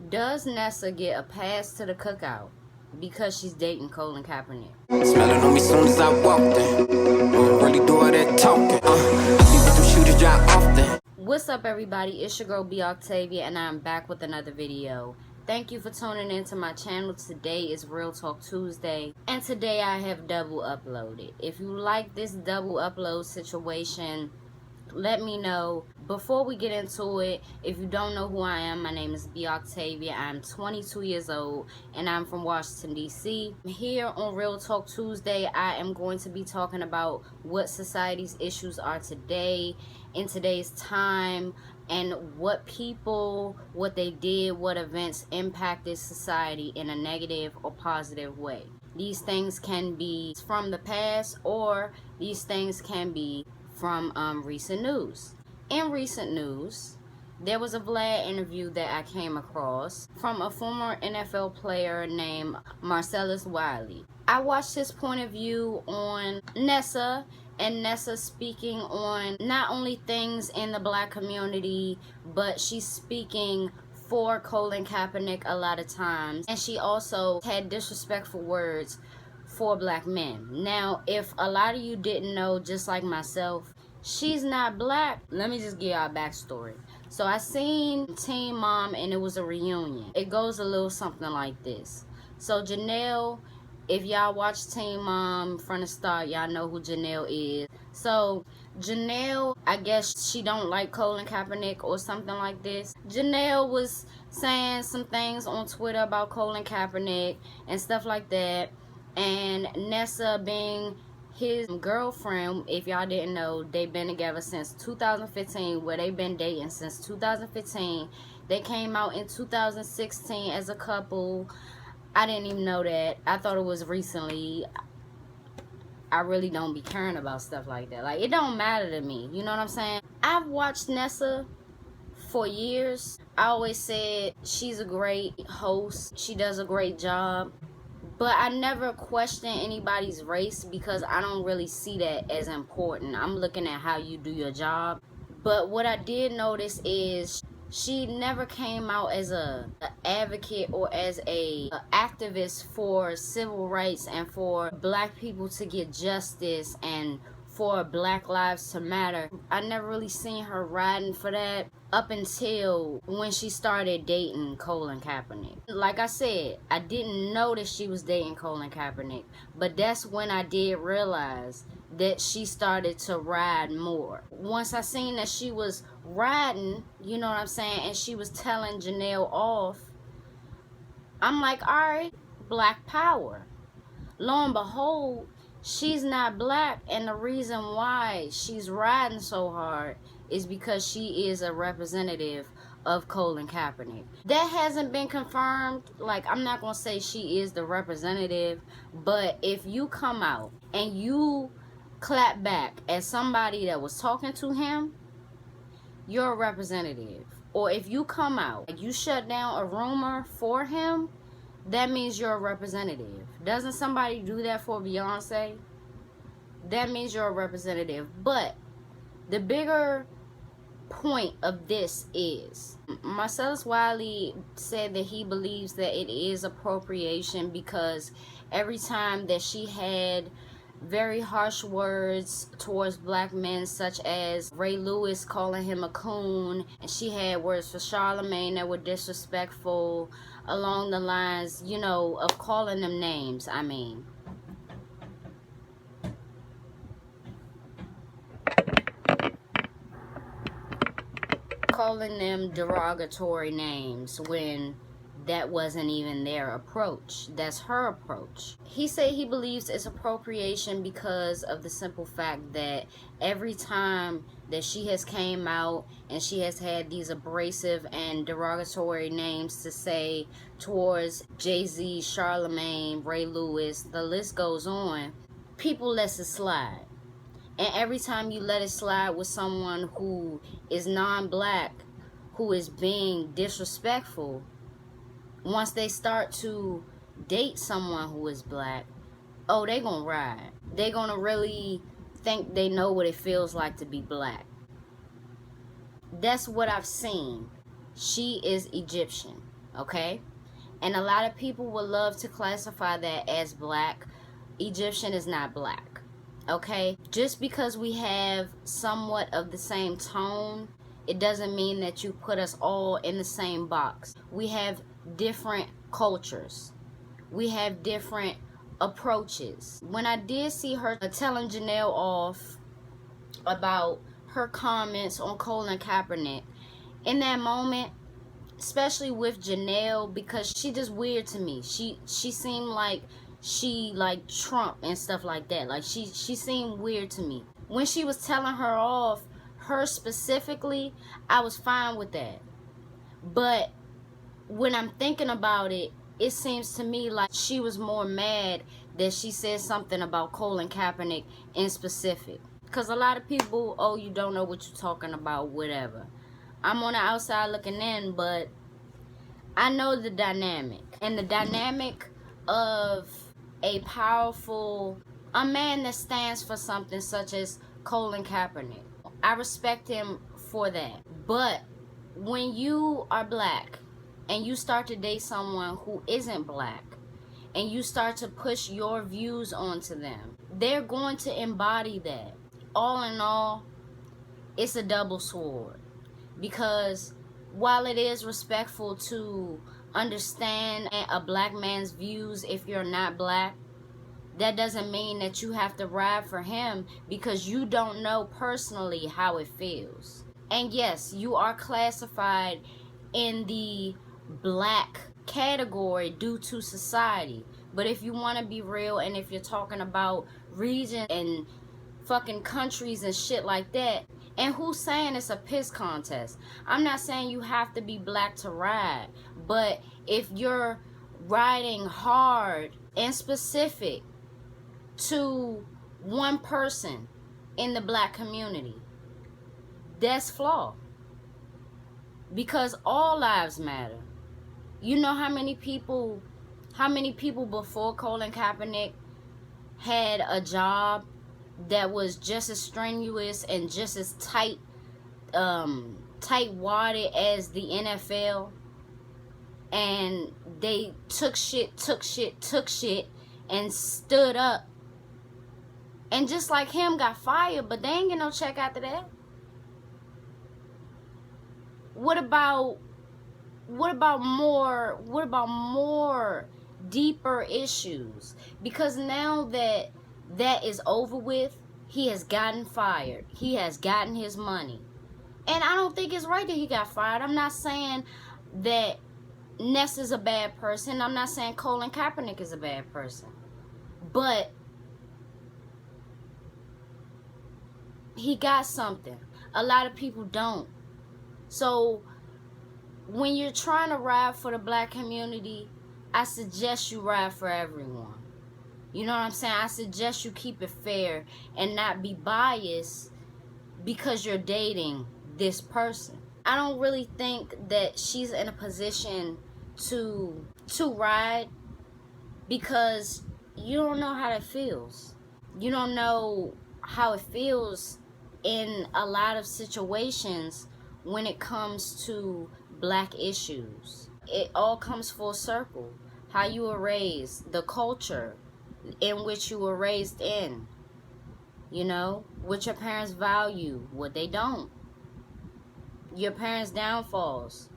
Does Nessa get a pass to the cookout because she's dating Colin Kaepernick? Smelling on me soon as I walked in. Don't really do all that talking. I see what them shooters drive often. What's up, everybody? It's your girl B Octavia, and I'm back with another video. Thank you for tuning in to my channel. Today is Real Talk Tuesday, and today I have double uploaded. If you like this double upload situation, let me know. Before we get into it, if you don't know who I am, my name is B Octavia. I'm 22 years old and I'm from Washington, D.C. Here on Real Talk Tuesday, I am going to be talking about what society's issues are today, in today's time, and what people, what they did, what events impacted society in a negative or positive way. These things can be from the past, or these things can be from recent news. In recent news, there was a Vlad interview that I came across from a former NFL player named Marcellus Wiley. I watched his point of view on Nessa, and Nessa speaking on not only things in the black community, but she's speaking for Colin Kaepernick a lot of times, and she also had disrespectful words for black men. Now, if a lot of you didn't know, just like myself, she's not black. Let me just give y'all a backstory. So I seen Teen Mom, and it was a reunion. It goes a little something like this. So Janelle, if y'all watch Teen Mom from the start, y'all know who Janelle is. So Janelle, I guess she don't like Colin Kaepernick or something like this. Janelle was saying some things on Twitter about Colin Kaepernick and stuff like that. And Nessa, being his girlfriend, if y'all didn't know, they've been together since 2015, where they've been dating since 2015. They came out in 2016 as a couple. I didn't even know that. I thought it was recently. I really don't be caring about stuff like that. Like, it don't matter to me. You know what I'm saying? I've watched Nessa for years. I always said she's a great host. She does a great job. But I never question anybody's race because I don't really see that as important. I'm looking at how you do your job. But what I did notice is she never came out as a advocate or as a activist for civil rights and for black people to get justice and for Black Lives to Matter. I never really seen her riding for that up until when she started dating Colin Kaepernick. Like I said, I didn't know that she was dating Colin Kaepernick, but that's when I did realize that she started to ride more. Once I seen that she was riding, you know what I'm saying, and she was telling Janelle off, I'm like, alright, black power. Lo and behold, she's not black, and the reason why she's riding so hard is because she is a representative of Colin Kaepernick. That hasn't been confirmed. Like, I'm not gonna say she is the representative, but if you come out and you clap back at somebody that was talking to him, you're a representative. Or if you come out and you shut down a rumor for him, that means you're a representative. Doesn't somebody do that for Beyonce? That means you're a representative. But the bigger point of this is, Marcellus Wiley said that he believes that it is appropriation because every time that she had very harsh words towards black men, such as Ray Lewis calling him a coon, and she had words for Charlemagne that were disrespectful, along the lines, you know, of calling them names. I mean, calling them derogatory names when that wasn't even their approach. That's her approach. He said he believes it's appropriation because of the simple fact that every time that she has came out and she has had these abrasive and derogatory names to say towards Jay-Z, Charlemagne, Ray Lewis, the list goes on, people let it slide. And every time you let it slide with someone who is non-black, who is being disrespectful, once they start to date someone who is black, oh, they gonna ride. They gonna really think they know what it feels like to be black. That's what I've seen. She is Egyptian. okay? And a lot of people would love to classify that as black. Egyptian is not black, okay? Just because we have somewhat of the same tone, it doesn't mean that you put us all in the same box. We have different cultures. We have different approaches. When I did see her telling Janelle off about her comments on Colin Kaepernick, in that moment, especially with Janelle, because she just weird to me. She seemed like she like Trump and stuff like that. Like she seemed weird to me. When she was telling her off, her specifically, I was fine with that. But when I'm thinking about it, it seems to me like she was more mad that she said something about Colin Kaepernick in specific. Because a lot of people, oh, you don't know what you're talking about, whatever. I'm on the outside looking in, but I know the dynamic. And the dynamic of a man that stands for something such as Colin Kaepernick. I respect him for that. But when you are black and you start to date someone who isn't black and you start to push your views onto them, they're going to embody that. All in all, it's a double sword. Because while it is respectful to understand a black man's views if you're not black, that doesn't mean that you have to ride for him because you don't know personally how it feels. And yes, you are classified in the black category due to society. But if you want to be real, and if you're talking about region and fucking countries and shit like that, and who's saying it's a piss contest? I'm not saying you have to be black to ride, but if you're riding hard and specific to one person in the black community, that's flawed. Because all lives matter. You know how many people before Colin Kaepernick had a job that was just as strenuous and just as tight-wadded as the NFL, and they took shit and stood up, and just like him got fired, but they ain't get no check after that. What about more deeper issues? Because now that is over with, he has gotten fired. He has gotten his money. And I don't think it's right that he got fired. I'm not saying that Ness is a bad person. I'm not saying Colin Kaepernick is a bad person. But he got something. A lot of people don't. So when you're trying to ride for the black community, I suggest you ride for everyone. You know what I'm saying? I suggest you keep it fair and not be biased because you're dating this person. I don't really think that she's in a position to ride because you don't know how that feels. You don't know how it feels in a lot of situations when it comes to black issues. It all comes full circle. How you were raised, the culture in which you were raised in, you know, what your parents value, what they don't, your parents' downfalls,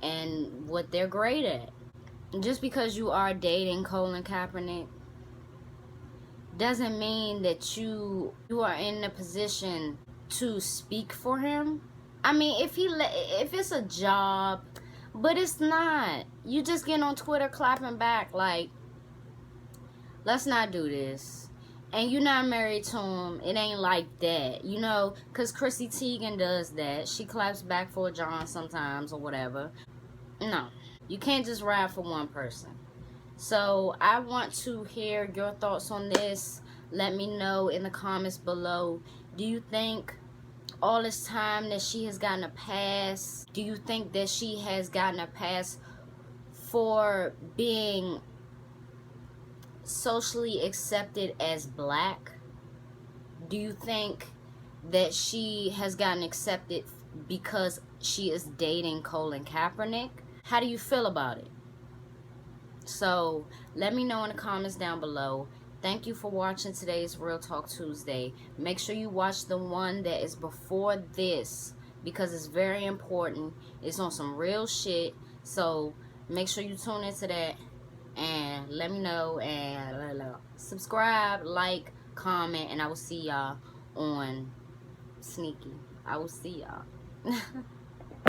and what they're great at. Just because you are dating Colin Kaepernick doesn't mean that you are in a position to speak for him. I mean, if it's a job, but it's not. You just get on Twitter clapping back like, let's not do this. And you're not married to him. It ain't like that, you know, because Chrissy Teigen does that. She claps back for John sometimes or whatever. No, you can't just ride for one person. So I want to hear your thoughts on this. Let me know in the comments below. Do you think all this time that she has gotten a pass, do you think that she has gotten a pass for being socially accepted as black? Do you think that she has gotten accepted because she is dating Colin Kaepernick? How do you feel about it? So let me know in the comments down below. Thank you for watching today's Real Talk Tuesday. Make sure you watch the one that is before this, because it's very important. It's on some real shit. So make sure you tune into that and let me know, and subscribe, like, comment, and I will see y'all on Sneaky. I will see y'all.